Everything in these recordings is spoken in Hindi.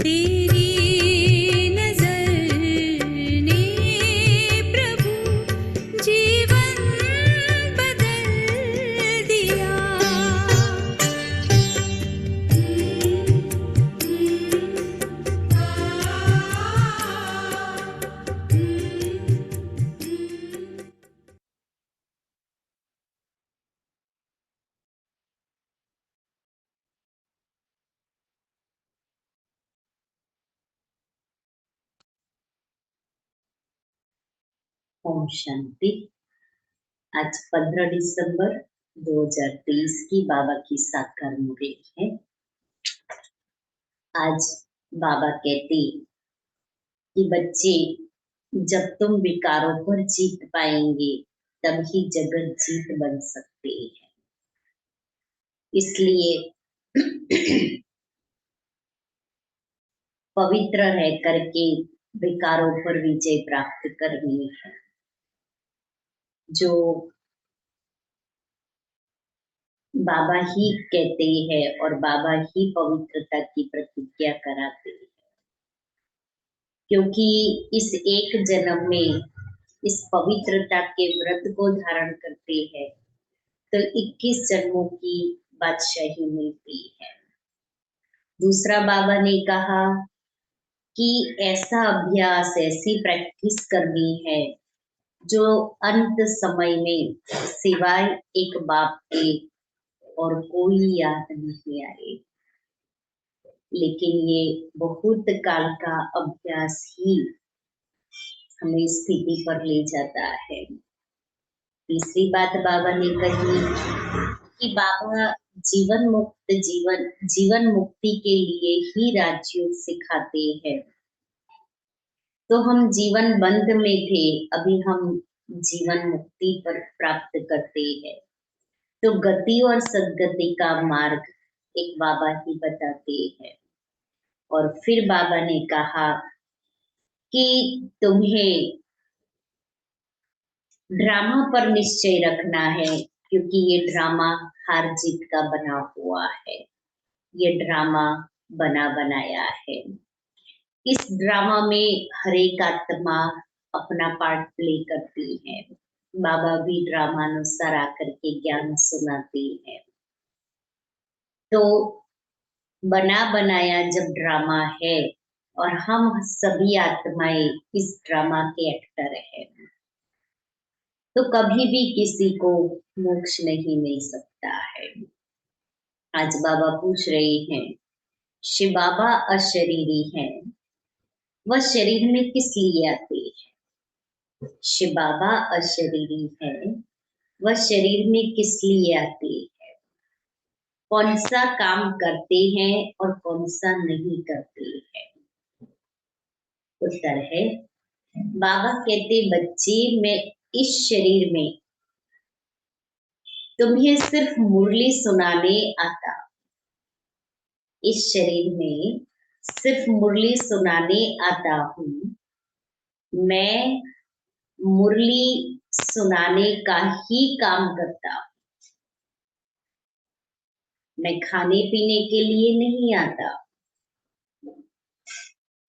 तेरी नजर ने प्रभु जीवन बदल दिया। ओम शांति। आज 15 दिसंबर 2023 की बाबा की साकार मुरली है। आज बाबा कहते कि बच्चे, जब तुम विकारों पर जीत पाएंगे तभी जगत जीत बन सकते हैं। इसलिए पवित्र रह करके विकारों पर विजय प्राप्त करनी है। जो बाबा ही कहते हैं और बाबा ही पवित्रता की प्रतिज्ञा कराते हैं, क्योंकि इस एक जन्म में इस पवित्रता के व्रत को धारण करते हैं तो 21 जन्मों की बादशाही मिलती है। दूसरा बाबा ने कहा कि ऐसा अभ्यास, ऐसी प्रैक्टिस करनी है जो अंत समय में सिवाय एक बाप के और कोई याद नहीं आए। लेकिन ये बहुत काल का अभ्यास ही हमें स्थिति पर ले जाता है। तीसरी बात बाबा ने कही कि बाबा जीवन मुक्ति के लिए ही राजयोग सिखाते हैं। तो हम जीवन बंध में थे, अभी हम जीवन मुक्ति पर प्राप्त करते हैं। तो गति और सद्गति का मार्ग एक बाबा ही बताते हैं। और फिर बाबा ने कहा कि तुम्हें ड्रामा पर निश्चय रखना है, क्योंकि ये ड्रामा हार जीत का बना हुआ है। ये ड्रामा बना बनाया है। इस ड्रामा में हर एक आत्मा अपना पार्ट प्ले करती है। बाबा भी ड्रामानुसार आकर के ज्ञान सुनाते हैं। तो बना बनाया जब ड्रामा है और हम सभी आत्माएं इस ड्रामा के एक्टर हैं, तो कभी भी किसी को मोक्ष नहीं मिल सकता है। आज बाबा पूछ रहे हैं, शिव बाबा अशरीरी हैं, वह शरीर में किस लिए आते हैं? शिव बाबा अशरीरी हैं, वह शरीर में किस लिए आते हैं? कौन सा काम करते हैं और कौन सा नहीं करते हैं? उत्तर है, बाबा कहते, बच्चे, मैं इस शरीर में तुम्हें सिर्फ मुरली सुनाने आता। इस शरीर में सिर्फ मुरली सुनाने आता हूँ। मैं मुरली सुनाने का ही काम करता हूँ। मैं खाने पीने के लिए नहीं आता।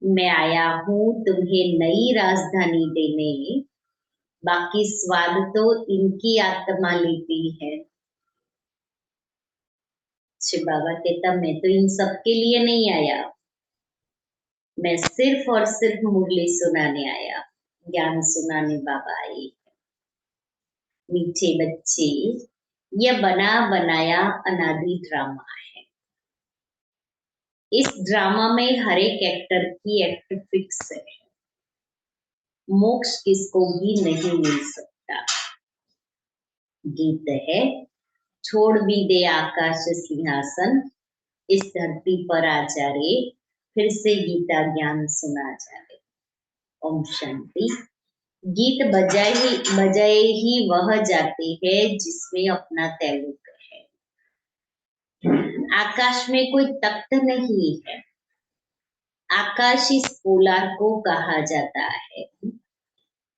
मैं आया हूँ तुम्हें नई राजधानी देने, बाकी स्वाद तो इनकी आत्मा लेती है। शिव बाबा कहता, मैं तो इन सब के लिए नहीं आया, मैं सिर्फ और सिर्फ मुरली सुनाने आया, ज्ञान सुनाने बाबा आए। मीठे बच्चे, यह बना बनाया अनादि ड्रामा है। इस ड्रामा में हर एक एक्टर की एक्ट फिक्स है। मोक्ष किसको भी नहीं मिल सकता। गीत है, छोड़ भी दे आकाश सिंहासन, इस धरती पर आ जा रे, फिर से गीता ज्ञान सुना जा रे। ओम शांति। गीत बजाए ही वह जाते हैं जिसमें अपना ताल्लुक है। आकाश में कोई तख्त नहीं है। आकाश इस पोलार को कहा जाता है।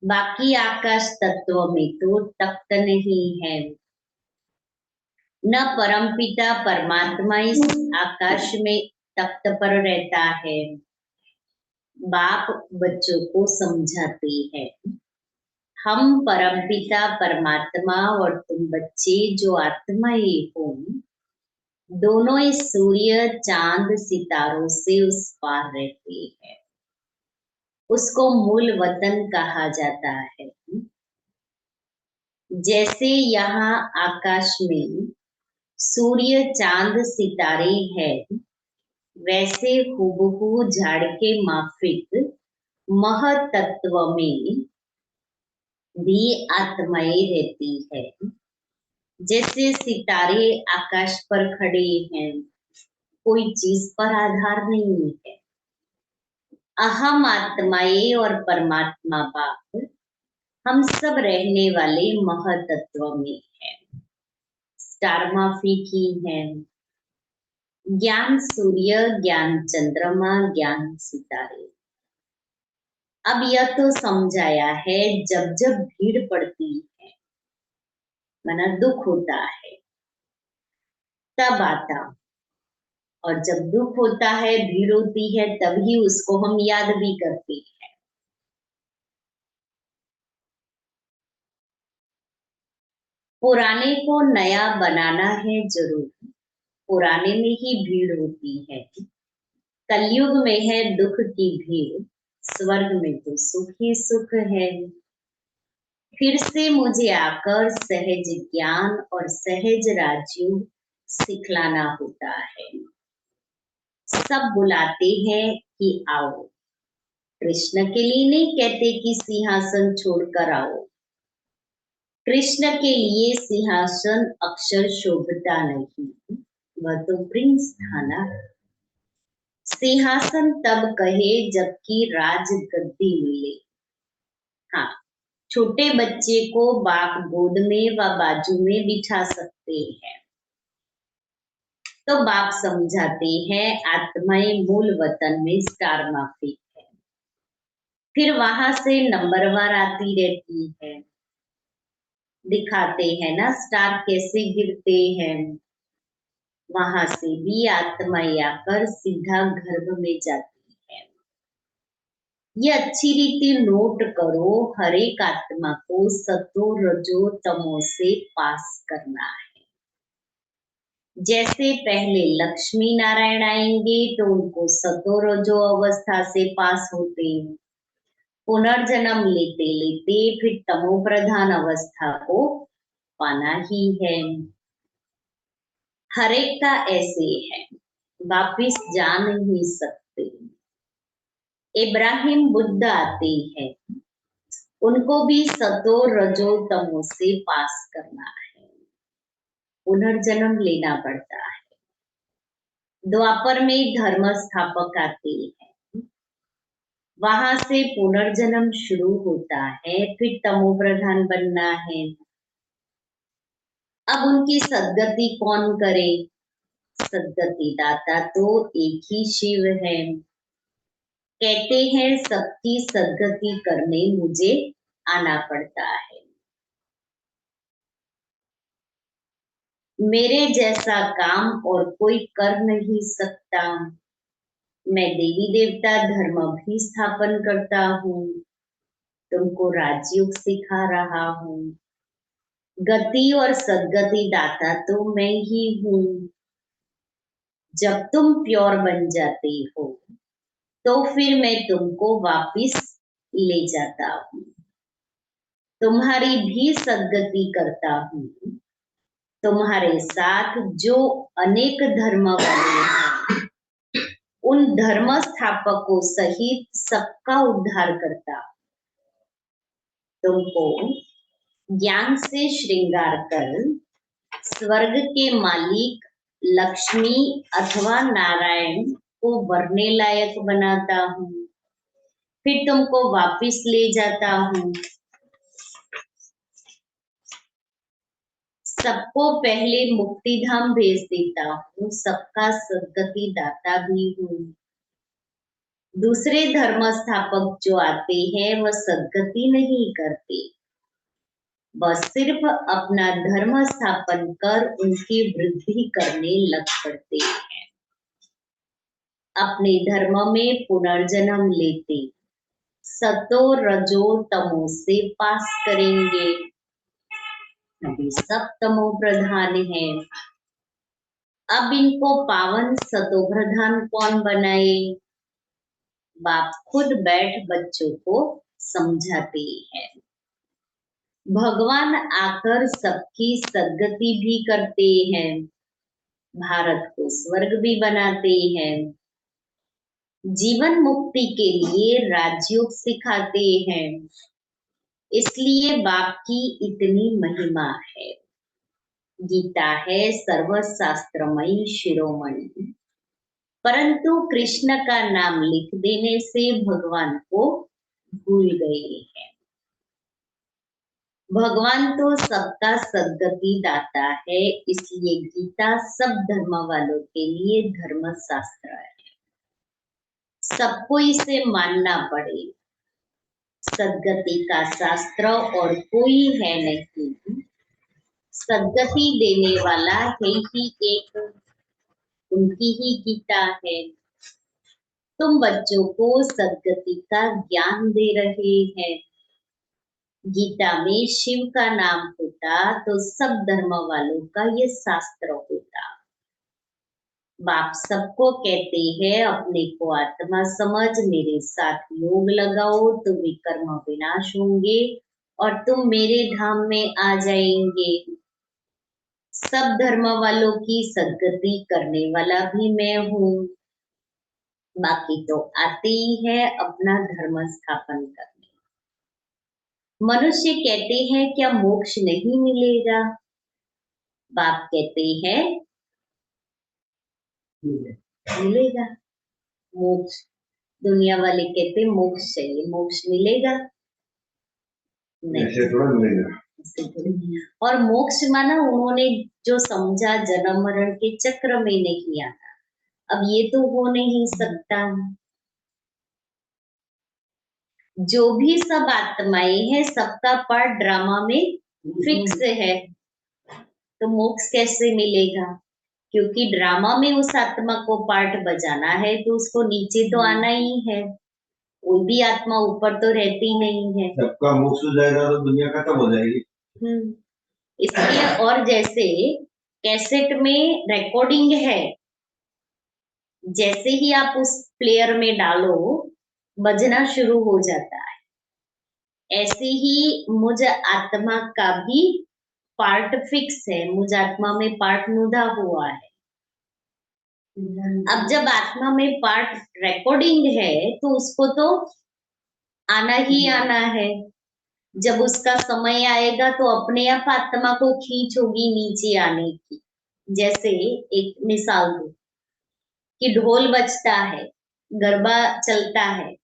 बाकी आकाश तत्व में तो तख्त नहीं है। न परमपिता परमात्मा इस आकाश में तख्त पर रहता है। बाप बच्चों को समझाते हैं, हम परमपिता परमात्मा और तुम बच्चे जो आत्माएं हो, दोनों इस सूर्य चांद सितारों से उस पार रहते हैं। उसको मूल वतन कहा जाता है। जैसे यहाँ आकाश में सूर्य चांद सितारे हैं, वैसे हूबहू झाड़ के माफिक महतत्व में भी आत्माएं रहती है। जैसे सितारे आकाश पर खड़े हैं, कोई चीज पर आधार नहीं है। अहम आत्माएं और परमात्मा बाप हम सब रहने वाले महतत्व में है। स्टार माफिक ही है। ज्ञान सूर्य, ज्ञान चंद्रमा, ज्ञान सितारे। अब यह तो समझाया है, जब जब भीड़ पड़ती है, माना दुख होता है, तब आता। और जब दुख होता है, भीड़ होती है, तभी उसको हम याद भी करते हैं। पुराने को नया बनाना है जरूर, पुराने में ही भीड़ होती है। कलयुग में है दुख की भीड़, स्वर्ग में तो सुख ही सुख है। फिर से मुझे आकर सहज ज्ञान और सहज राजयोग सिखलाना होता है। सब बुलाते हैं कि आओ, कृष्ण के लिए नहीं कहते कि सिंहासन छोड़कर आओ। कृष्ण के लिए सिंहासन अक्षर शोभता नहीं, वह तो प्रिंस था ना। सिंहासन तब कहे जबकि राज गद्दी मिले। हाँ, छोटे बच्चे को बाप गोद में व बाजू में बिठा सकते हैं। तो बाप समझाते हैं, आत्माएं मूल वतन में स्टार माफिक है। फिर वहां से नंबरवार आती रहती है। दिखाते हैं ना स्टार कैसे गिरते हैं। वहां से भी आत्माएं आकर सीधा गर्भ में जाती है। ये अच्छी रीति नोट करो, हर एक आत्मा को सतो रजो तमो से पास करना है। जैसे पहले लक्ष्मी नारायण आएंगे तो उनको सतो रजो अवस्था से पास होते हैं। पुनर्जन्म लेते लेते फिर तमो प्रधान अवस्था को पाना ही है। हर एक का ऐसे है, वापिस जा नहीं सकते। इब्राहिम बुद्ध आते हैं, उनको भी सतो रजो तमो से पास करना है, पुनर्जन्म लेना पड़ता है। द्वापर में धर्म स्थापक आते हैं, वहां से पुनर्जन्म शुरू होता है, फिर तमो प्रधान बनना है। अब उनकी सद्गति कौन करे? सद्गति दाता तो एक ही शिव है। कहते हैं सबकी सद्गति करने मुझे आना पड़ता है। मेरे जैसा काम और कोई कर नहीं सकता। मैं देवी देवता धर्म भी स्थापन करता हूँ, तुमको राजयोग सिखा रहा हूँ। गति और सद्गति दाता तो मैं ही हूँ। जब तुम प्योर बन जाते हो तो फिर मैं तुमको वापिस ले जाता हूँ, तुम्हारी भी सद्गति करता हूँ। तुम्हारे साथ जो अनेक धर्म वाले हैं, उन धर्म स्थापकों सहित सबका उद्धार करता। तुमको ज्ञान से श्रृंगार कर स्वर्ग के मालिक लक्ष्मी अथवा नारायण को वरने लायक बनाता हूँ, फिर तुमको वापिस ले जाता हूँ। सबको पहले मुक्ति धाम भेज देता हूँ, सबका सद्गति दाता भी हूँ। दूसरे धर्म स्थापक जो आते हैं वह सद्गति नहीं करते, बस सिर्फ अपना धर्म स्थापन कर उनकी वृद्धि करने लग पड़ते हैं। अपने धर्म में पुनर्जन्म लेते सतो रजो तमो से पास करेंगे। अभी सब तमो प्रधान है, अब इनको पावन सतो प्रधान कौन बनाए? बाप खुद बैठ बच्चों को समझाते हैं। भगवान आकर सबकी सद्गति भी करते हैं, भारत को स्वर्ग भी बनाते हैं, जीवन मुक्ति के लिए राजयोग सिखाते हैं। इसलिए बाप की इतनी महिमा है। गीता है सर्वशास्त्रमयी शिरोमणि, परंतु कृष्ण का नाम लिख देने से भगवान को भूल गए हैं। भगवान तो सबका सद्गति दाता है, इसलिए गीता सब धर्म वालों के लिए धर्म शास्त्र है। सबको इसे मानना पड़े। सद्गति का शास्त्र और कोई है नहीं, सद्गति देने वाला है ही एक, उनकी ही गीता है। तुम बच्चों को सद्गति का ज्ञान दे रहे हैं। गीता में शिव का नाम होता तो सब धर्म वालों का ये शास्त्र होता। बाप सबको कहते हैं अपने को आत्मा समझ, मेरे साथ योग लगाओ तो विकर्म विनाश होंगे और तुम मेरे धाम में आ जाएंगे। सब धर्म वालों की सद्गति करने वाला भी मैं हूँ। बाकी तो आते ही है अपना धर्म स्थापन करने। मनुष्य कहते हैं क्या मोक्ष नहीं मिलेगा? बाप कहते हैं मिलेगा मोक्ष। दुनिया वाले कहते मोक्ष चाहिए, मोक्ष मिलेगा नहीं, ऐसे थोड़ा मिलेगा। और मोक्ष माना उन्होंने जो समझा जन्म मरण के चक्र में नहीं आना। अब ये तो हो नहीं सकता। जो भी सब आत्माएं हैं सबका पार्ट ड्रामा में फिक्स है, तो मोक्ष कैसे मिलेगा? क्योंकि ड्रामा में उस आत्मा को पार्ट बजाना है तो उसको नीचे तो आना ही है। कोई भी आत्मा ऊपर तो रहती नहीं है। सबका मोक्ष हो जाएगा तो दुनिया खत्म हो जाएगी। इसलिए और जैसे कैसेट में रिकॉर्डिंग है, जैसे ही आप उस प्लेयर में डालो बजना शुरू हो जाता है। ऐसे ही मुझ आत्मा का भी पार्ट फिक्स है, मुझ आत्मा में पार्ट मुदा हुआ है। अब जब आत्मा में पार्ट रिकॉर्डिंग है तो उसको तो आना ही आना है। जब उसका समय आएगा तो अपने आप आत्मा को खींच होगी नीचे आने की। जैसे एक मिसाल दो कि ढोल बजता है, गरबा चलता है,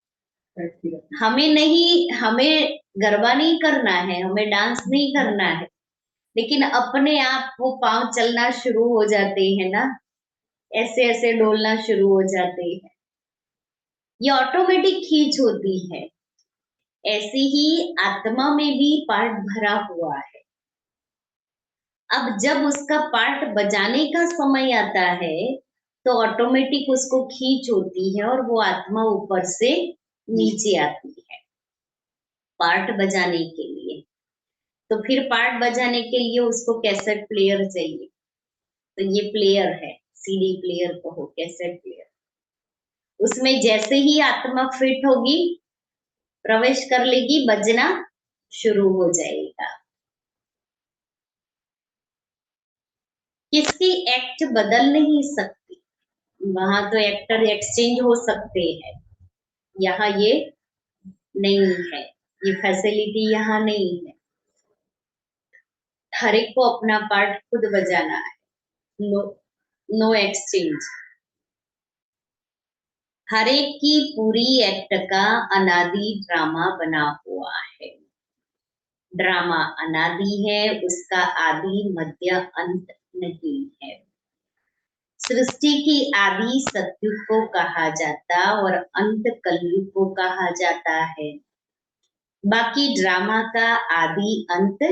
हमें गरबा नहीं करना है, हमें डांस नहीं करना है, लेकिन अपने आप वो पांव चलना शुरू हो जाते हैं ना, ऐसे ऐसे डोलना शुरू हो जाते हैं। ये ऑटोमेटिक खींच होती है। ऐसे ही आत्मा में भी पार्ट भरा हुआ है। अब जब उसका पार्ट बजाने का समय आता है तो ऑटोमेटिक उसको खींच होती है और वो आत्मा ऊपर से नीचे आती है पार्ट बजाने के लिए। तो फिर पार्ट बजाने के लिए उसको कैसेट प्लेयर चाहिए, तो ये प्लेयर है, सीडी प्लेयर कहो, कैसेट प्लेयर। उसमें जैसे ही आत्मा फिट होगी, प्रवेश कर लेगी, बजना शुरू हो जाएगा। किसकी एक्ट बदल नहीं सकती, वहां तो एक्टर एक्सचेंज हो सकते हैं, यहाँ ये नहीं है, ये फैसिलिटी यहाँ नहीं है। हर एक को अपना पार्ट खुद बजाना है, नो एक्सचेंज। हर एक की पूरी एक्ट का अनादि ड्रामा बना हुआ है। ड्रामा अनादि है, उसका आदि मध्य अंत नहीं है। सृष्टि की आदि सतयुग को कहा जाता और अंत कलयुग को कहा जाता है। बाकी ड्रामा का आदि अंत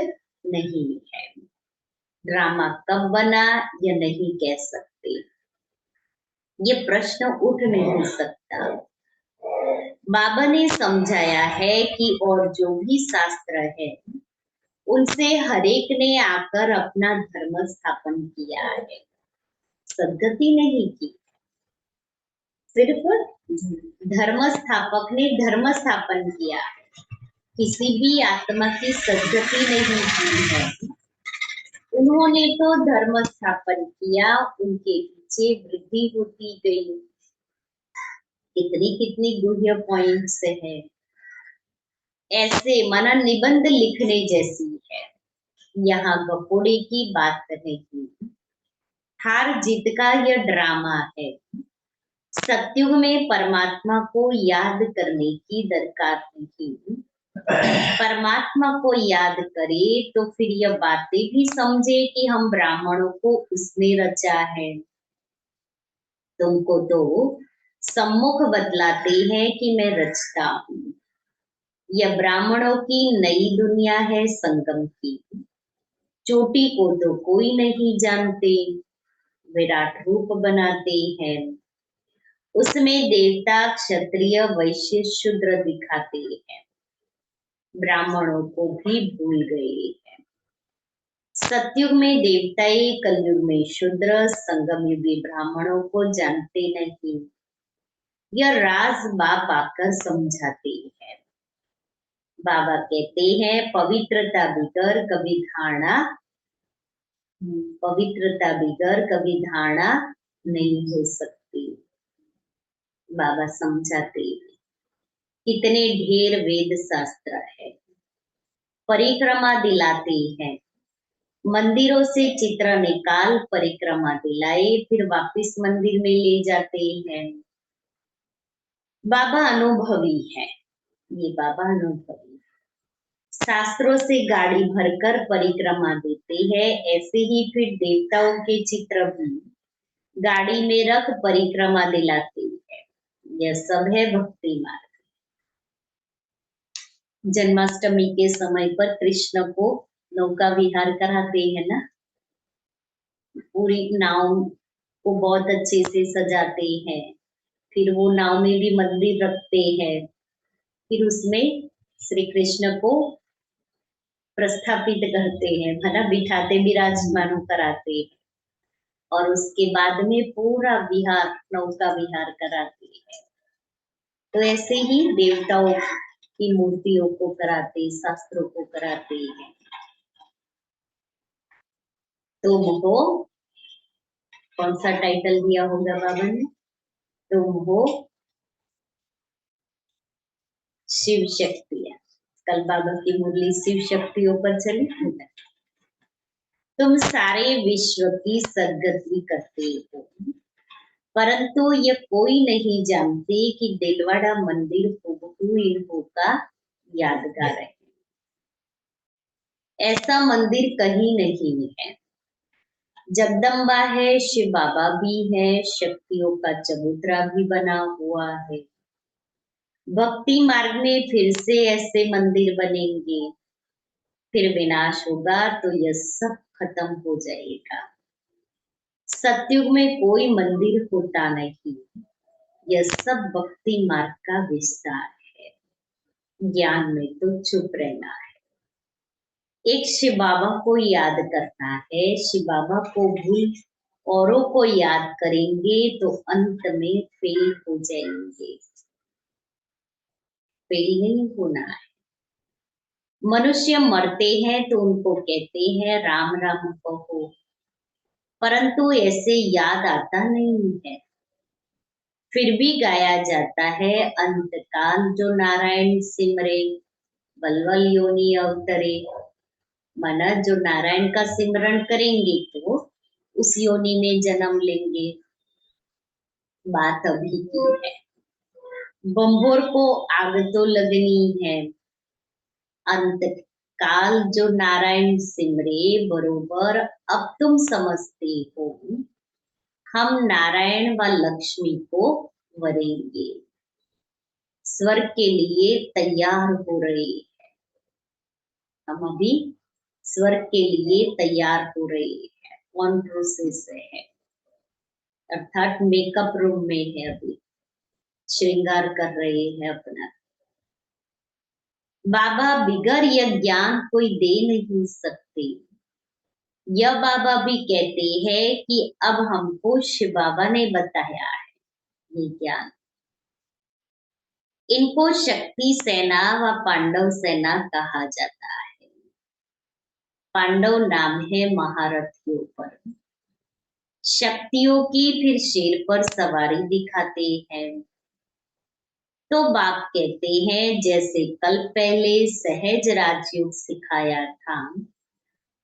नहीं है। ड्रामा कब बना यह नहीं कह सकते। ये प्रश्न उठ नहीं सकता। बाबा ने समझाया है कि और जो भी शास्त्र है उनसे हरेक ने आकर अपना धर्म स्थापन किया है, सदगति नहीं की। सिर्फ धर्म स्थापक ने धर्म स्थापन किया, किसी भी आत्मा की सदगति नहीं की है। उन्होंने तो धर्म स्थापन किया, उनके पीछे वृद्धि होती गई। कितनी गुह्य पॉइंट्स है, ऐसे माना निबंध लिखने जैसी है। यहाँ गपोड़े की बात नहीं, हार जीत का यह ड्रामा है। सत्युग में परमात्मा को याद करने की दरकार नहीं। परमात्मा को याद करे तो फिर यह बातें भी समझे कि हम ब्राह्मणों को उसने रचा है। तुमको तो सम्मुख बतलाते हैं कि मैं रचता हूँ। यह ब्राह्मणों की नई दुनिया है संगम की। चोटी को तो कोई नहीं जानते, विराट रूप बनाते हैं, उसमें देवता क्षत्रिय वैश्य शूद्र दिखाते हैं, ब्राह्मणों को भी भूल गए हैं। सतयुग में देवताएं, कलयुग में शूद्र, संगम युगी ब्राह्मणों को जानते नहीं। यह राज बाप आकर समझाते हैं। बाबा कहते हैं पवित्रता बिगर कभी धारणा, पवित्रता बिगर कभी धारणा नहीं हो सकती। बाबा समझाते हैं कितने ढेर वेद शास्त्र है, परिक्रमा दिलाते हैं, मंदिरों से चित्र निकाल परिक्रमा दिलाए, फिर वापस मंदिर में ले जाते हैं। बाबा अनुभवी है, ये बाबा अनुभवी। शास्त्रों से गाड़ी भरकर परिक्रमा देते हैं, ऐसे ही फिर देवताओं के चित्र भी गाड़ी में रख परिक्रमा दिलाते हैं। यह सब है भक्ति मार्ग। जन्माष्टमी के समय पर कृष्ण को नौका विहार कराते हैं ना, पूरी नाव को बहुत अच्छे से सजाते हैं, फिर वो नाव में भी मंदिर रखते हैं, फिर उसमें श्री कृष्ण को प्रस्थापित करते हैं, है ना, बिठाते विराजमान कराते हैं, और उसके बाद में पूरा विहार, नौका विहार कराते हैं। तो ऐसे ही देवताओं की मूर्तियों को कराते, शास्त्रों को कराते हैं। तुम हो, कौन सा टाइटल दिया होगा बाबा ने, तुम हो शिव शक्तियां। कल बाबा की मुरली शिव शक्तियों पर चली। तुम सारे विश्व की सदगति करते हो, परंतु ये कोई नहीं जानते कि दिलवाड़ा मंदिर हुबहू इन्हों का यादगार है। ऐसा मंदिर कहीं नहीं है। जगदम्बा है, शिव बाबा भी है, शक्तियों का चबूतरा भी बना हुआ है। भक्ति मार्ग में फिर से ऐसे मंदिर बनेंगे, फिर विनाश होगा तो यह सब खत्म हो जाएगा। सतयुग में कोई मंदिर होता नहीं, यह सब भक्ति मार्ग का विस्तार है। ज्ञान में तो चुप रहना है, एक शिव बाबा को याद करना है। शिव बाबा को भूल औरों को याद करेंगे तो अंत में फेल हो जाएंगे। फेल नहीं होना है। मनुष्य मरते हैं तो उनको कहते हैं राम राम कहो, परंतु ऐसे याद आता नहीं है। फिर भी गाया जाता है अंतकाल जो नारायण सिमरे, बलवल योनि अवतरे। माना जो नारायण का सिमरण करेंगे तो उस योनि में जन्म लेंगे। बात अभी की है, बम्बोर को आग तो लगनी है। अंत काल जो नारायण सिमरे बरोबर, अब तुम समझते हो हम नारायण व लक्ष्मी को वरेंगे। स्वर्ग के लिए तैयार हो रहे हैं, हम अभी स्वर्ग के लिए तैयार हो रहे हैं। ऑन प्रोसेस है। अर्थात मेकअप रूम में है, अभी श्रृंगार कर रहे हैं अपना। बाबा बिगर यह ज्ञान कोई दे नहीं सकते। यह बाबा भी कहते हैं कि अब हमको शिव बाबा ने बताया है ये ज्ञान। इनको शक्ति सेना व पांडव सेना कहा जाता है। पांडव नाम है महारथियों पर, शक्तियों की फिर शेर पर सवारी दिखाते हैं। तो बाप कहते हैं जैसे कल पहले सहज राजयोग सिखाया था,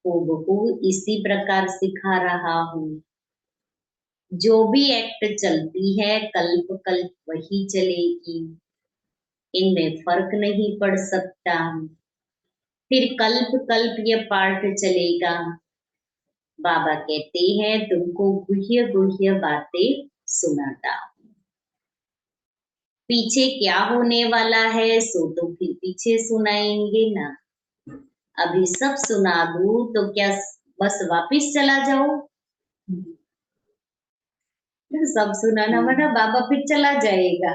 हूबहू इसी प्रकार सिखा रहा हूँ। जो भी एक्ट चलती है कल्प कल्प वही चलेगी, इनमें फर्क नहीं पड़ सकता। फिर कल्प कल्प ये पार्ट चलेगा। बाबा कहते हैं तुमको गुह्य गुह्य बातें सुनाता हूं। पीछे क्या होने वाला है सो तो फिर पीछे सुनाएंगे ना। अभी सब सुना दूं तो क्या बस वापिस चला जाओ? सब सुनाना मना बाबा फिर चला जाएगा।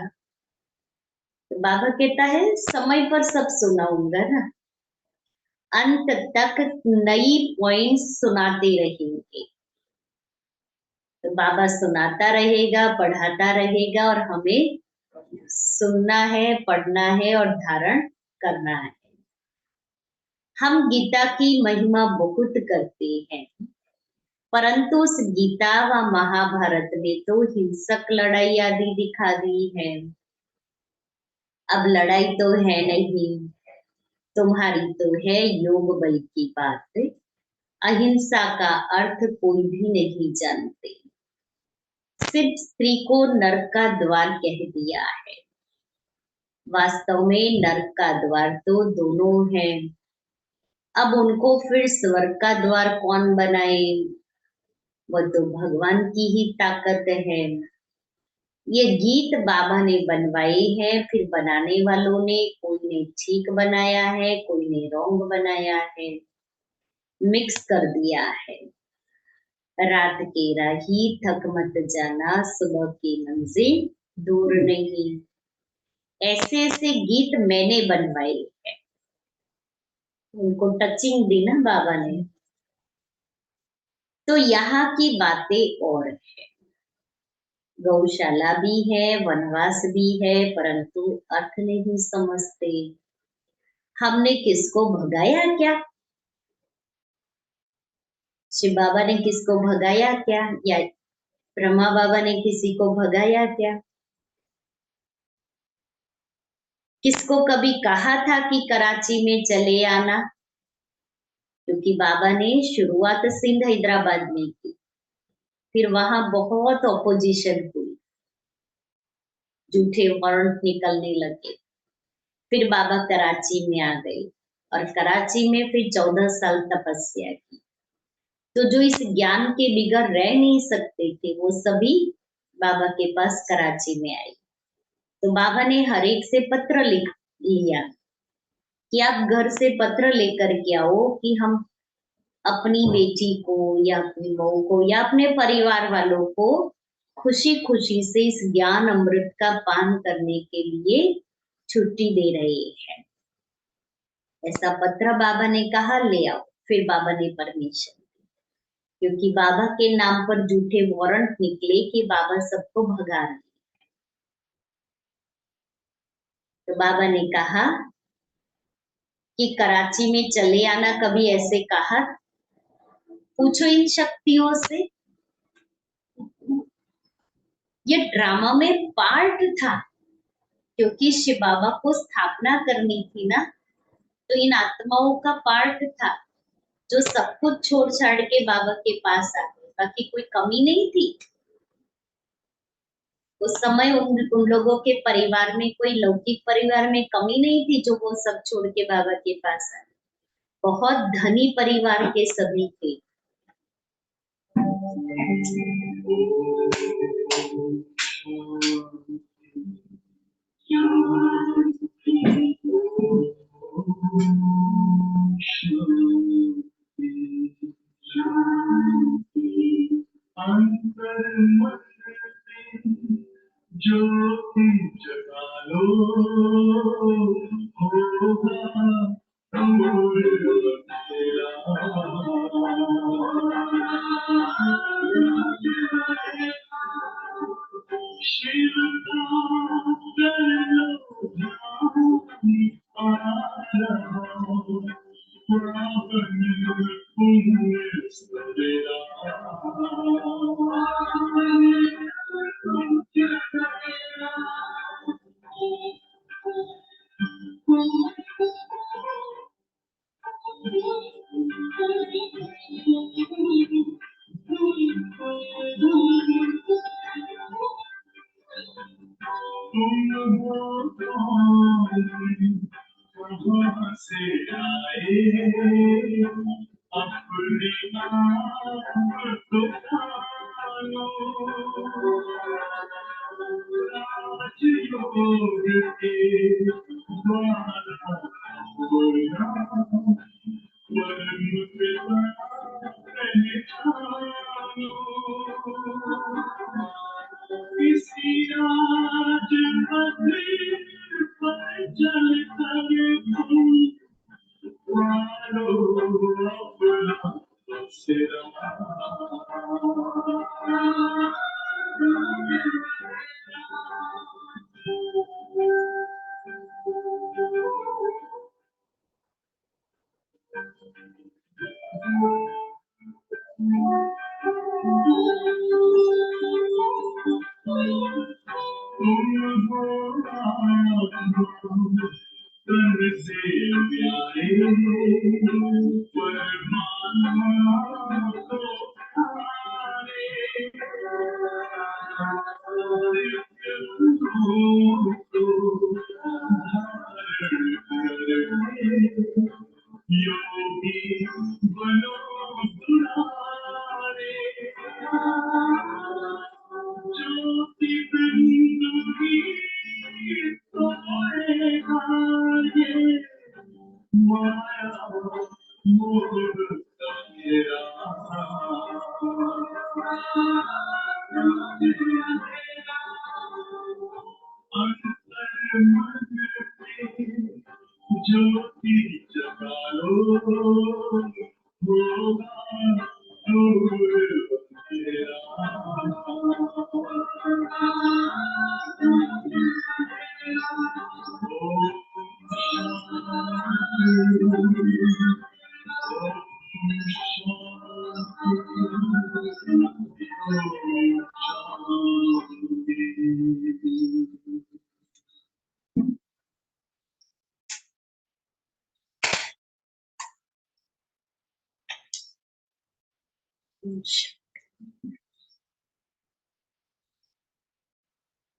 तो बाबा कहता है समय पर सब सुनाऊंगा ना, अंत तक नई पॉइंट्स सुनाते रहेंगे। तो बाबा सुनाता रहेगा, पढ़ाता रहेगा और हमें सुनना है, पढ़ना है और धारण करना है। हम गीता की महिमा बहुत करते हैं, परंतु उस गीता व महाभारत में तो हिंसक लड़ाई आदि दिखा दी है। अब लड़ाई तो है नहीं, तुम्हारी तो है योग बल की बात। अहिंसा का अर्थ कोई भी नहीं जानते, सिर्फ स्त्री को नरक का द्वार कह दिया है। वास्तव में नरक का द्वार तो दोनों है। अब उनको फिर स्वर्ग का द्वार कौन बनाए? वो तो भगवान की ही ताकत है। ये गीत बाबा ने बनवाए हैं, फिर बनाने वालों ने, कोई ने ठीक बनाया है, कोई ने रॉन्ग बनाया है, मिक्स कर दिया है। रात के राही थक मत जाना, सुबह की मंजिल दूर नहीं। ऐसे ऐसे गीत मैंने बनवाए हैं, उनको टचिंग दी ना बाबा ने। तो यहाँ की बातें और है, गौशाला भी है, वनवास भी है, परंतु अर्थ नहीं समझते। हमने किसको भगाया क्या? शिव बाबा ने किसको भगाया क्या? या ब्रह्मा बाबा ने किसी को भगाया क्या? किसको कभी कहा था कि कराची में चले आना? क्योंकि बाबा ने शुरुआत सिंध हैदराबाद में की, फिर वहां बहुत ऑपोजिशन हुई, झूठे वारंट निकलने लगे। फिर बाबा कराची में आ गए और कराची में फिर 14 साल तपस्या की। तो जो इस ज्ञान के बिगड़ रह नहीं सकते थे वो सभी बाबा के पास कराची में आए। तो बाबा ने हर एक से पत्र लिख लिया कि आप घर से पत्र लेकर के आओ कि हम अपनी बेटी को या अपनी बहू को या अपने परिवार वालों को खुशी खुशी से इस ज्ञान अमृत का पान करने के लिए छुट्टी दे रहे हैं। ऐसा पत्र बाबा ने कहा ले आओ। फिर बाबा ने परमिशन, क्योंकि बाबा के नाम पर झूठे वारंट निकले कि बाबा सबको भगा रहे। तो बाबा ने कहा कि कराची में चले आना, कभी ऐसे कहा? पूछो इन शक्तियों से। ये ड्रामा में पार्ट था, क्योंकि शिव बाबा को स्थापना करनी थी ना, तो इन आत्माओं का पार्ट था जो सब कुछ छोड़ छाड़ के बाबा के पास आ गए। बाकी कोई कमी नहीं थी उस समय। उन लोगों के परिवार में, कोई लौकिक परिवार में कमी नहीं थी जो वो सब छोड़ के बाबा के पास आए। बहुत धनी परिवार के सभी थे।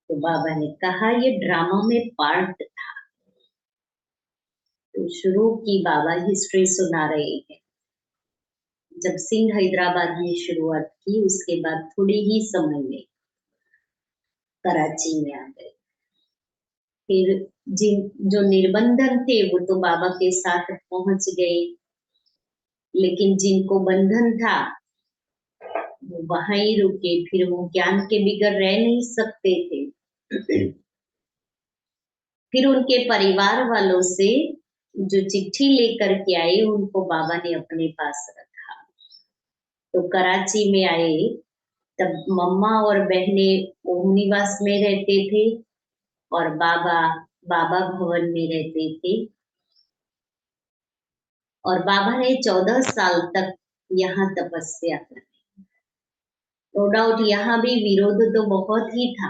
तो बाबा ने कहा ये ड्रामा में पार्ट था। तो शुरू की बाबा हिस्ट्री सुना रहे हैं। जब सिंह हैदराबाद में शुरुआत की उसके बाद थोड़े ही समय में कराची में आ गए। फिर जो निर्बंधन थे वो तो बाबा के साथ पहुंच गए, लेकिन जिनको बंधन था वो वहां ही रुके। फिर वो ज्ञान के बिगड़ रह नहीं सकते थे। फिर उनके परिवार वालों से जो चिट्ठी लेकर के आए उनको बाबा ने अपने पास रखा। तो कराची में आए तब मम्मा और बहने ओम निवास में रहते थे और बाबा बाबा भवन में रहते थे। और बाबा ने 14 साल तक यहाँ तपस्या की। नो डाउट यहाँ भी विरोध तो बहुत ही था,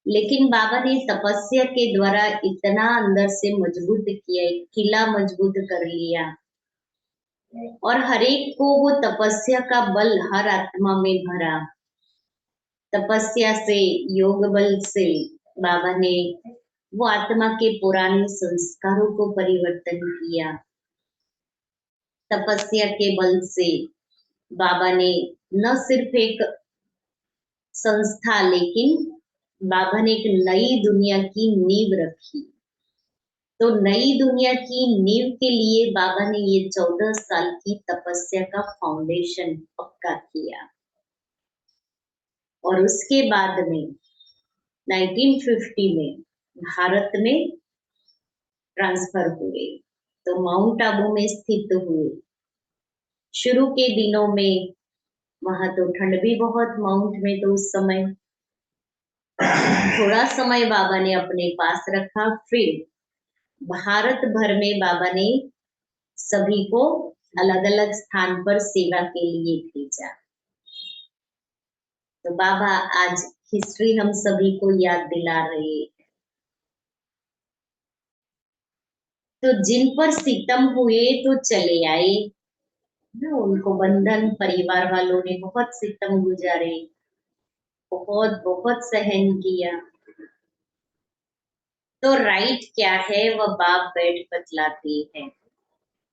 लेकिन बाबा ने तपस्या के द्वारा इतना अंदर से मजबूत किया, एक किला मजबूत कर लिया। और हर एक को वो तपस्या का बल हर आत्मा में भरा। तपस्या से, योग बल से बाबा ने वो आत्मा के पुराने संस्कारों को परिवर्तन किया। तपस्या के बल से बाबा ने न सिर्फ एक संस्था, लेकिन बाबा ने एक नई दुनिया की नींव रखी। तो नई दुनिया की नींव के लिए बाबा ने ये 14 साल की तपस्या का फाउंडेशन पक्का किया। और उसके बाद में 1950 में भारत में ट्रांसफर हुए, तो माउंट आबू में स्थित हुए। शुरू के दिनों में वहां तो ठंड भी बहुत, माउंट में तो उस समय थोड़ा समय बाबा ने अपने पास रखा। फिर भारत भर में बाबा ने सभी को अलग अलग स्थान पर सेवा के लिए भेजा। तो बाबा आज हिस्ट्री हम सभी को याद दिला रहे हैं। तो जिन पर सितम हुए तो चले आए ना, उनको बंधन परिवार वालों ने बहुत सितम गुजारे, बहुत बहुत सहन किया। तो राइट क्या है वह बाप बैठ बतलाते हैं।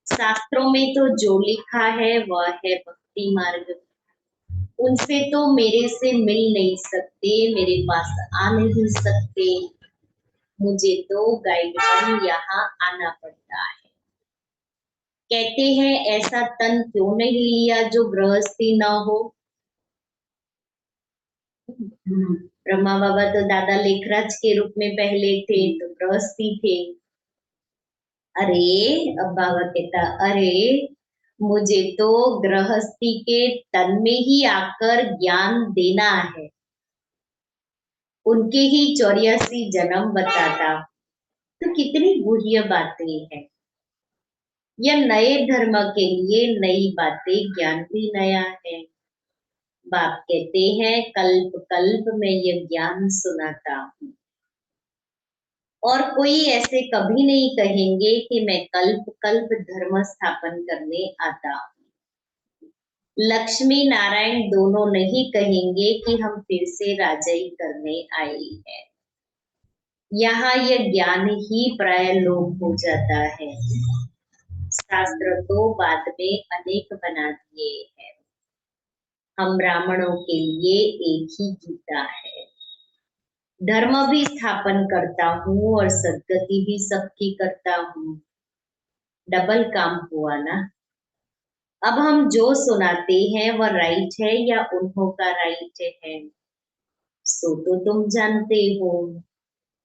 शास्त्रों में तो जो लिखा है वह है भक्ति मार्ग। उनसे तो मेरे से मिल नहीं सकते, मेरे पास आ नहीं सकते, मुझे तो गाइड बन यहाँ आना पड़ता है। कहते हैं ऐसा तन क्यों नहीं लिया जो गृहस्थी ना हो। ब्रह्मा बाबा तो दादा लेखराज के रूप में पहले थे, तो गृहस्थी थे। अरे अब बाबा कहता, अरे मुझे तो गृहस्थी के तन में ही आकर ज्ञान देना है। उनके ही 84 जन्म बताता, तो कितनी गुह्य बातें हैं। यह नए धर्म के लिए नई बातें, ज्ञान भी नया है। बाप कहते हैं कल्प कल्प में यह ज्ञान सुनाता हूँ, और कोई ऐसे कभी नहीं कहेंगे कि मैं कल्प कल्प धर्म स्थापन करने आता हूँ। लक्ष्मी नारायण दोनों नहीं कहेंगे कि हम फिर से राजाई करने आए हैं। यहाँ यह ज्ञान ही प्राय लोप हो जाता है। शास्त्र तो बाद में अनेक बना दिए हैं। हम ब्राह्मणों के लिए एक ही गीता है। धर्म भी स्थापन करता हूँ और सदगति भी सबकी करता हूँ। डबल काम हुआ ना। अब हम जो सुनाते हैं वह राइट है या उन्हों का राइट है, सो तो तुम जानते हो।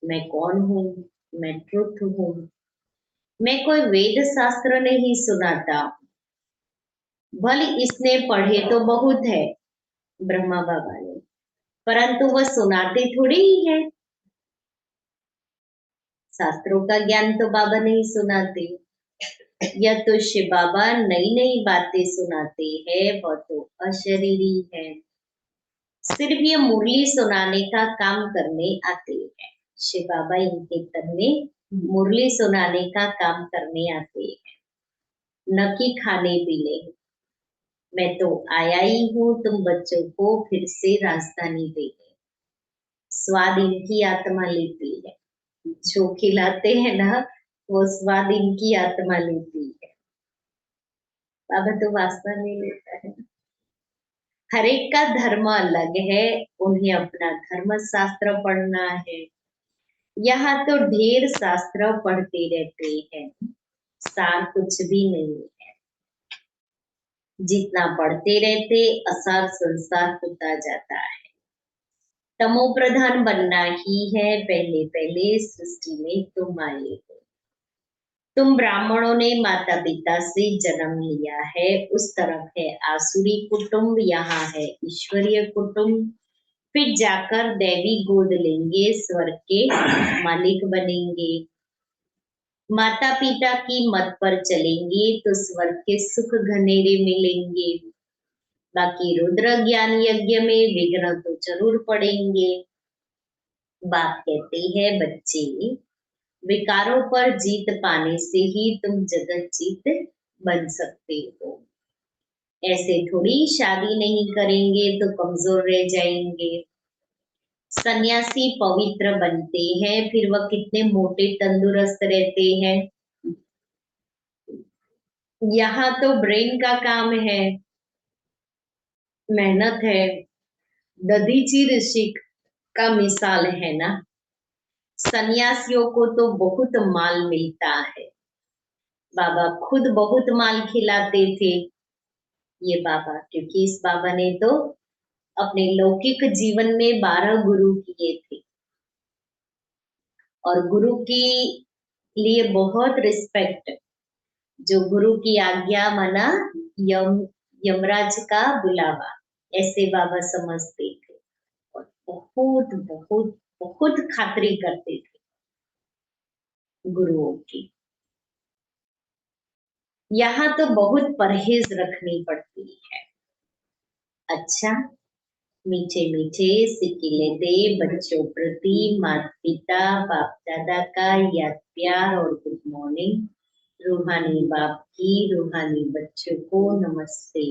मैं कौन हूँ? मैं ट्रुथ हूँ। मैं कोई वेद शास्त्र नहीं सुनाता। भले इसने पढ़े तो बहुत है ब्रह्मा बाबा ने, परंतु वह सुनाते थोड़ी ही है। शास्त्रों का ज्ञान तो बाबा नहीं सुनाते। यह तो शिव बाबा नई नई बातें सुनाते हैं, वह तो अशरीरी है। सिर्फ ये मुरली सुनाने का काम करने आते हैं। शिव बाबा इनके तन में मुरली सुनाने का काम करने आते हैं, न कि खाने पीने। मैं तो आया ही हूँ तुम बच्चों को फिर से राजधानी देने। स्वाद इनकी आत्मा लेती है, जो खिलाते हैं ना वो स्वाद इनकी आत्मा लेती है। बाबा तो वास्ता नहीं लेता है। हर एक का धर्म अलग है, उन्हें अपना धर्म शास्त्र पढ़ना है। यहाँ तो ढेर शास्त्र पढ़ते रहते हैं, सार कुछ भी नहीं है। जितना पढ़ते रहते असार संसार होता जाता है। तमो प्रधान बनना ही है, पहले पहले सृष्टि में तुम आए हो। तुम ब्राह्मणों ने माता पिता से जन्म लिया है, उस तरफ है आसुरी कुटुंब, यहाँ है ईश्वरीय कुटुंब। फिर जाकर दैवी गोद लेंगे, स्वर्ग के मालिक बनेंगे। माता पिता की मत पर चलेंगे तो स्वर्ग के सुख घनेरे मिलेंगे। बाकी रुद्र ज्ञान यज्ञ में विघ्न तो जरूर पड़ेंगे। बाप कहते हैं बच्चे, विकारों पर जीत पाने से ही तुम जगत जीत बन सकते हो। ऐसे थोड़ी शादी नहीं करेंगे तो कमजोर रह जाएंगे। सन्यासी पवित्र बनते हैं, फिर वह कितने मोटे तंदुरुस्त रहते हैं। यहाँ तो ब्रेन का काम है, मेहनत है। दधीची ऋषि का मिसाल है ना। सन्यासियों को तो बहुत माल मिलता है। बाबा खुद बहुत माल खिलाते थे। ये बाबा, क्योंकि इस बाबा ने तो अपने लौकिक जीवन में 12 गुरु किए थे, और गुरु की लिए बहुत रिस्पेक्ट, जो गुरु की आज्ञा माना यमराज का बुलावा, ऐसे बाबा समझते थे और बहुत बहुत बहुत खातिरी करते थे गुरुओं की। यहाँ तो बहुत परहेज रखनी पड़ती है। अच्छा, मीठे मीठे सिकिले दे बच्चों प्रति माता पिता बाप दादा का याद प्यार और गुड मॉर्निंग। रूहानी बाप की रूहानी बच्चों को नमस्ते।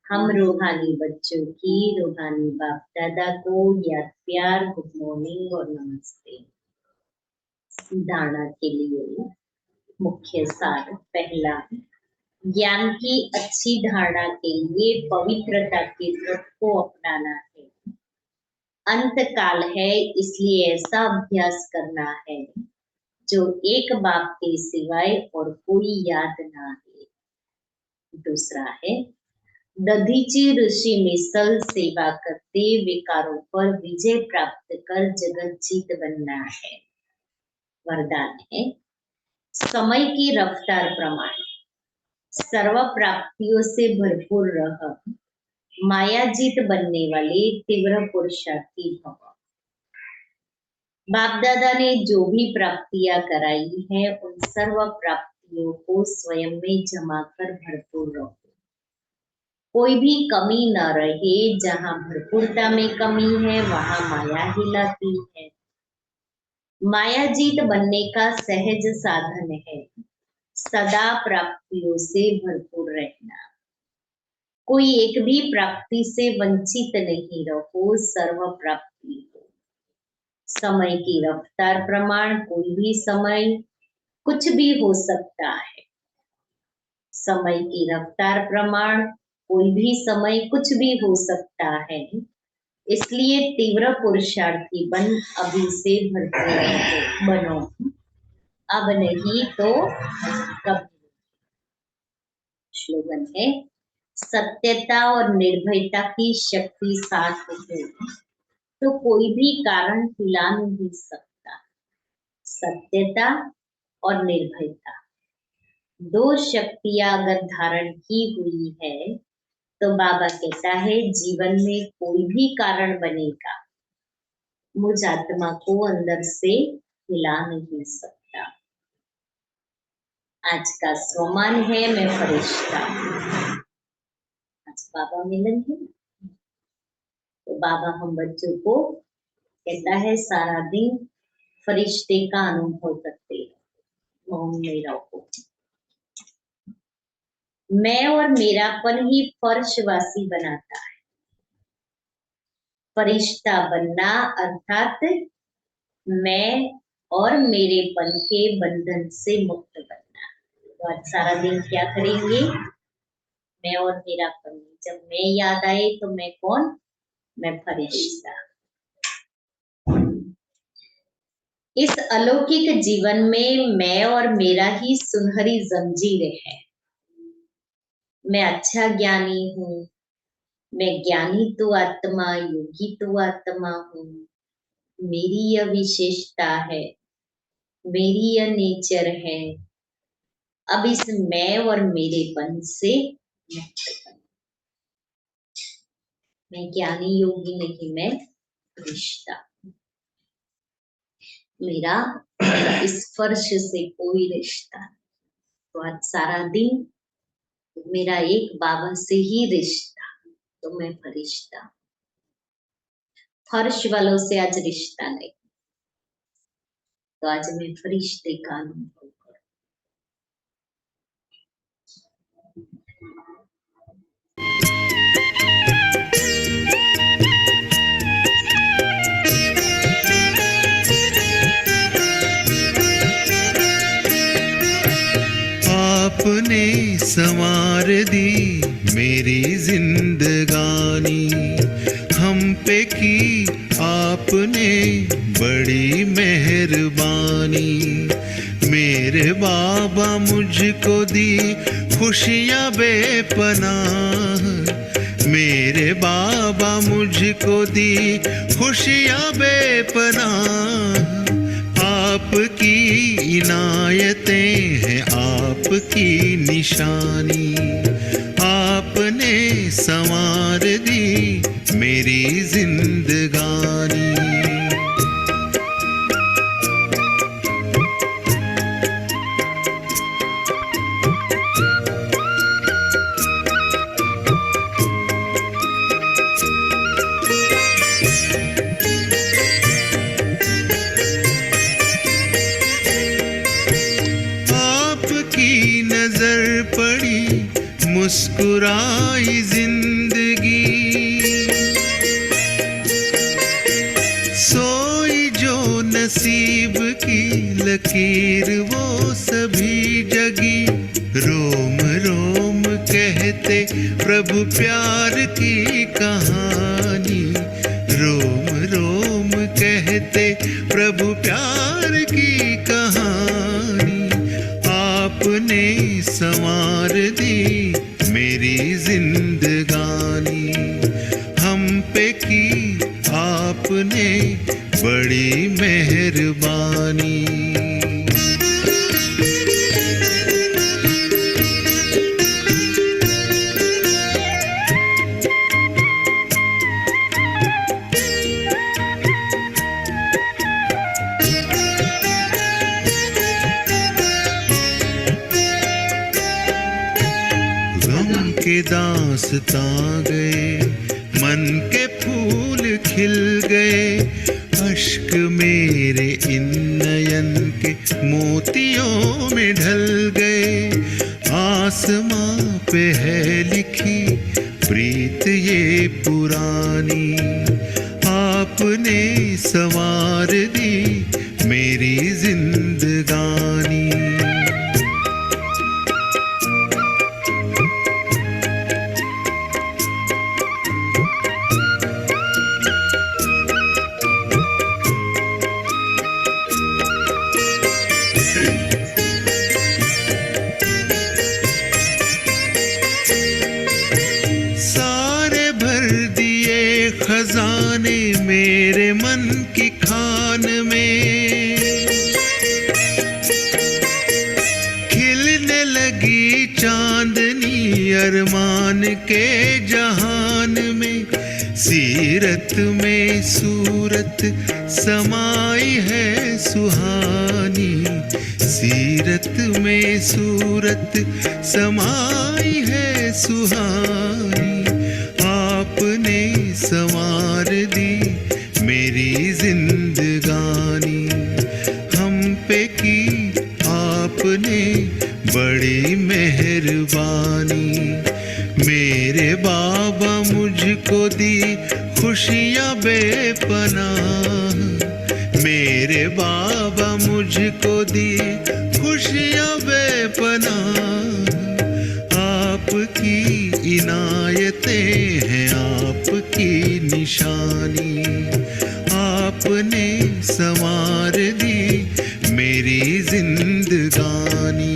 हम रूहानी बच्चों की रूहानी बाप दादा को याद प्यार गुड मॉर्निंग और नमस्ते। धारणा के लिए मुख्य सार, पहला, ज्ञान की अच्छी धारणा के लिए पवित्रता के व्रत को अपनाना है। अंत काल है, इसलिए ऐसा अभ्यास करना है जो एक बाप के सिवाय और कोई याद ना है। दूसरा है, दधीची ऋषि मिसल सेवा करते विकारों पर विजय प्राप्त कर जगत जीत बनना है। वरदान है, समय की रफ्तार प्रमाण सर्व प्राप्तियों से भरपूर रह, मायाजीत बनने वाले तीव्र पुरुषार्थी भव। बाप दादा ने जो भी प्राप्तियां कराई है, उन सर्व प्राप्तियों को स्वयं में जमा कर भरपूर रहो। कोई भी कमी न रहे। जहाँ भरपूरता में कमी है, वहां माया हिलाती है। मायाजीत बनने का सहज साधन है सदा प्राप्तियों से भरपूर रहना। कोई एक भी प्राप्ति से वंचित नहीं रहो, सर्व प्राप्ति हो। समय की रफ्तार प्रमाण कोई भी समय कुछ भी हो सकता है। समय की रफ्तार प्रमाण कोई भी समय कुछ भी हो सकता है। इसलिए तीव्र पुरुषार्थी बन अभी से भरपूर बनो, अब नहीं तो कभी। स्लोगन है, सत्यता और निर्भयता की शक्ति साथ हो तो कोई भी कारण हिला नहीं सकता। सत्यता और निर्भयता, दो शक्तियां अगर धारण की हुई है तो बाबा कहता है जीवन में कोई भी कारण बनेगा, मुझ आत्मा को अंदर से हिला नहीं सकता। आज का स्वमान है, मैं फरिश्ता। आज बाबा मिलन है तो बाबा हम बच्चों को कहता है सारा दिन फरिश्ते का अनुभव करते हैं। मौन में रहो। मैं और मेरापन ही फर्शवासी बनाता है। फरिश्ता बनना अर्थात मैं और मेरेपन के बंधन से मुक्त बनना। तो आज सारा दिन क्या करेंगे? मैं और मेरापन। जब मैं याद आए तो मैं कौन? मैं फरिश्ता। इस अलौकिक जीवन में मैं और मेरा ही सुनहरी जंजीर है। मैं अच्छा ज्ञानी हूँ, मैं ज्ञानी तो आत्मा, योगी तो आत्मा हूँ। मेरी यह विशेषता है, मेरी यह नेचर है। अब इस मैं और मेरेपन से मुक्त बनो। मैं ज्ञानी योगी नहीं, मैं फरिश्ता। मेरा इस फर्श से कोई रिश्ता नहीं। तो आज सारा दिन मेरा एक बाबा से ही रिश्ता, तो मैं फरिश्ता। फर्श वालों से आज रिश्ता नहीं, तो आज मैं फरिश्ते का अनुभव करूं। आपने संवार दी मेरी जिंदगानी, हम पे की आपने बड़ी मेहरबानी। मेरे बाबा मुझको दी खुशियाँ बेपनाह, मेरे बाबा मुझको दी खुशियाँ बेपनाह। आप आपकी इनायतें हैं आपकी निशानी, आपने संवार दी मेरी जिंदगानी। आपकी नजर पड़ी मुस्कुराई जिंदगी, सोई जो नसीब की लकीर वो सभी जगी। रोम रोम कहते प्रभु प्यार की कहानी, रोम रोम कहते प्रभु प्यार की कहानी। आपने संवार दी मेरी जिंदगानी, हम पे की आपने बड़ी मेहरबानी। गम के दास्तां गए, मन के फूल खिल गए, अश्क मेरे इन नयन के मोतियों में ढल गए। आसमां पे है लिखी प्रीत ये पुरानी, आपने संवार दी मेरी जिंदगानी। सारे भर दिए खजाने मेरे मन की खान में, खिलने लगी चांदनी अरमान के जहान में। सीरत में सूरत समाई है सुहानी, सीरत में सूरत समाई है सुहानी। आपने संवार दी मेरी जिंदगानी, हम पे की आपने बड़ी मेहरबानी। मेरे बाबा मुझको दी खुशियाँ बेपनाह, मेरे बाबा मुझको दी खुशियाँ बेपनाह। आपकी इनायतें हैं आपकी निशानी, आपने संवार दी मेरी जिंदगानी।